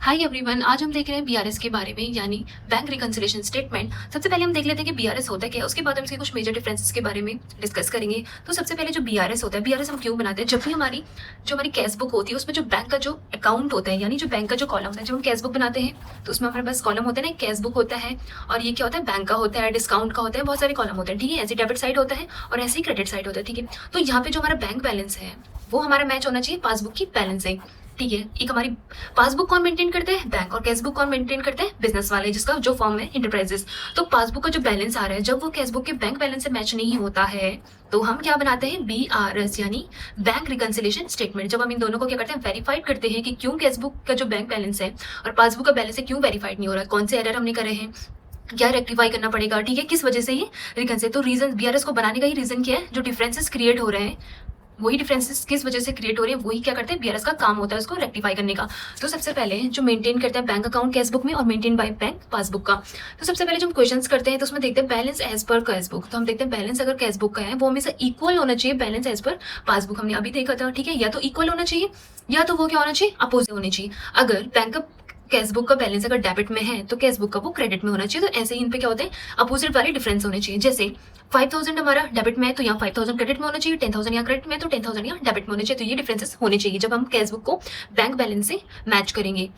Hi everyone, आज हम देख रहे हैं बीआरएस के बारे में, यानी बैंक रिकंसिलिएशन स्टेटमेंट। सबसे पहले हम देख लेते हैं कि बीआरएस होता है क्या, उसके बाद हम इसके कुछ मेजर डिफरेंसेस के बारे में डिस्कस करेंगे। तो सबसे पहले जो बीआरएस होता है, बीआरएस हम क्यों बनाते हैं? जब भी हमारी कैश बुक होती है, उसमें जो बैंक का जो अकाउंट होता है, यानी जो बैंक का जो कॉलम होता है, जब हम कैश बुक बनाते हैं तो उसमें हमारे पास कॉलम होता है ना, कैश बुक होता है, और ये क्या होता है, बैंक का होता है, डिस्काउंट का होता है, बहुत सारे कॉलम होते हैं, ठीक है। ऐसे डेबिट साइड होता है और ऐसे ही क्रेडिट साइड होता है, ठीक है। तो यहाँ पे जो हमारा बैंक बैलेंस है वो हमारा मैच होना चाहिए पासबुक की बैलेंस से, ठीक है। एक हमारी पासबुक कौन मेंटेन करते हैं? बैंक। और कैश बुक कौन मेंटेन करते हैं? बिजनेस वाले, जिसका जो फॉर्म है इंटरप्राइजेस। तो पासबुक का जो बैलेंस आ रहा है, जब वो कैश बुक के बैंक बैलेंस से मैच नहीं होता है तो हम क्या बनाते हैं? बीआरएस, यानी बैंक रिकंसिलिएशन स्टेटमेंट। जब हम इन दोनों को क्या करते हैं? वेरीफाइड करते हैं कि क्यों कैश बुक का जो बैंक बैलेंस है और पासबुक का बैलेंस है क्यों वेरीफाइड नहीं हो रहा है, कौन से एरर हमने करे हैं, क्या रेक्टिफाई करना पड़ेगा, ठीक है, किस वजह से ये रिकंसिल। तो रीजन, बीआरएस को बनाने का ही रीजन क्या है? जो डिफरेंसेस क्रिएट हो रहे हैं, वही डिफरेंसेस किस वजह से क्रिएट हो रही है, वही क्या करते हैं? बीआरएस का काम होता है उसको रेक्टिफाई करने का। तो सबसे पहले जो मेंटेन करते हैं बैंक अकाउंट कैश बुक में और मेंटेन बाय बैंक पासबुक का। तो सबसे पहले जो हम क्वेश्चंस करते हैं तो उसमें देखते हैं balance as per cash book. तो हम देखते हैं बैलेंस अगर कैश बुक का है वो हमेशा इक्वल होना चाहिए बैलेंस एज पर पासबुक। हमने अभी देखा था, ठीक है। या तो इक्वल होना चाहिए या तो वो क्या होना चाहिए? अपोजिट होनी चाहिए। अगर बैंक का कैश बुक का बैलेंस अगर डेबिट में है तो कैश बुक का वो क्रेडिट में होना चाहिए। तो ऐसे ही इन पे क्या होते हैं? अपोजिट वाले डिफरेंस होने चाहिए। जैसे 5000 हमारा डेबिट में है तो यहाँ 5000 क्रेडिट में होना चाहिए, 10,000 यहाँ क्रेडिट में है तो 10,000 यहाँ डेबिट में होने चाहिए। तो ये डिफरेंसेस होने चाहिए जब हम कैश बुक को बैंक बैलेंस से मैच करेंगे।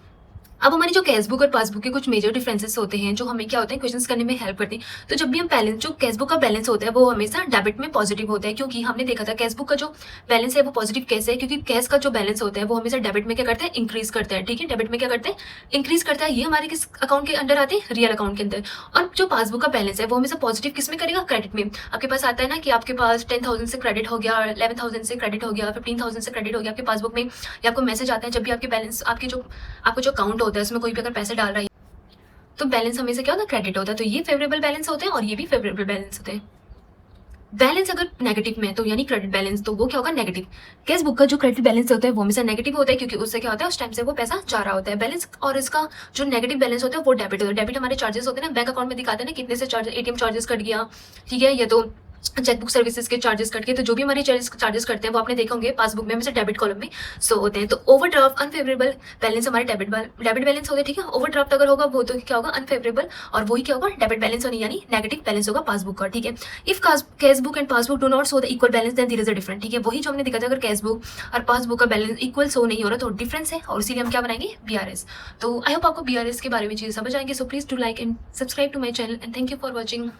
अब हमारी जो कैश बुक और पासबुक के कुछ मेजर डिफरेंसेस होते हैं जो हमें क्या होते हैं? क्वेश्चंस करने में हेल्प करते हैं। तो जब भी हम बैलेंस, जो कैश बुक का बैलेंस होता है वो हमेशा डेबिट में पॉजिटिव होता है, क्योंकि हमने देखा था कैश बुक का जो बैलेंस है वो पॉजिटिव कैसे है? क्योंकि कैश का जो बैलेंस होता है वो हमेशा डेबिट में क्या करता है? इंक्रीज करता है, ठीक है। डेबिट में क्या करते हैं? इंक्रीज करता है। ये हमारे किस अकाउंट के अंडर आते हैं? रियल अकाउंट के अंदर। और जो पासबुक का बैलेंस है वो हमेशा पॉजिटिव किस में करेगा? क्रेडिट में। आपके पास आता है ना कि आपके पास 10,000 से क्रेडिट हो गया, 11,000 से क्रेडिट हो गया, 15,000 से क्रेडिट हो गया आपके पासबुक में, या आपको मैसेज आता है जब भी आपके बैलेंस, आपके जो आपको जो अकाउंट होता है उसमें कोई भी अगर पैसे डाल रहा है तो बैलेंस हमेशा क्या होता है? क्रेडिट होता है। तो ये फेवरेबल बैलेंस होते हैं और ये भी फेवरेबल बैलेंस होते हैं। बैलेंस अगर नेगेटिव में है तो यानी क्रेडिट बैलेंस, तो वो क्या होगा? नेगेटिव। कैश बुक का जो क्रेडिट बैलेंस होता है वो हमेशा नेगेटिव होता है, क्योंकि उससे क्या होता है? उस टाइम से वो पैसा जा रहा होता है बैलेंस। और इसका जो नेगेटिव बैलेंस होता है वो डेबिट होता है। डेबिट हमारे चार्जेस होते हैं ना, बैंक अकाउंट में दिखाते हैं ना कितने से चार्ज, एटीएम चार्जेस कट गया, ठीक है, या तो चेकबुक सर्विसेज के चार्जेस कट के। तो जो भी हमारे चार्जेस करते हैं वो आपने देखे होंगे पासबुक में हमेशा डेबिट कॉलम में सो होते हैं। तो ओवरड्राफ्ट अनफेवरेबल बैलेंस हमारे डेबिट बैलेंस होते हैं, ठीक है। ओवरड्राफ्ट अगर होगा वो तो क्या होगा? अनफेवरेबल। और वही क्या होगा? डेबिट बैलेंस होने, यानी नेगेटिव बैलेंस होगा पासबुक का, ठीक है। If cash book and passbook do not show the equal balance then there is a different, ठीक है। वही जो हमने दिखा था, अगर कैश बुक और पासबुक का बैलेंस इक्वल शो नहीं हो रहा तो डिफरेंस है, और इसीलिए हम क्या बनाएंगे? बीआरएस। तो आई होप आपको बीआरएस के बारे में चीज़ समझ आएंगे। So please do like and subscribe to my channel and thank you for watching.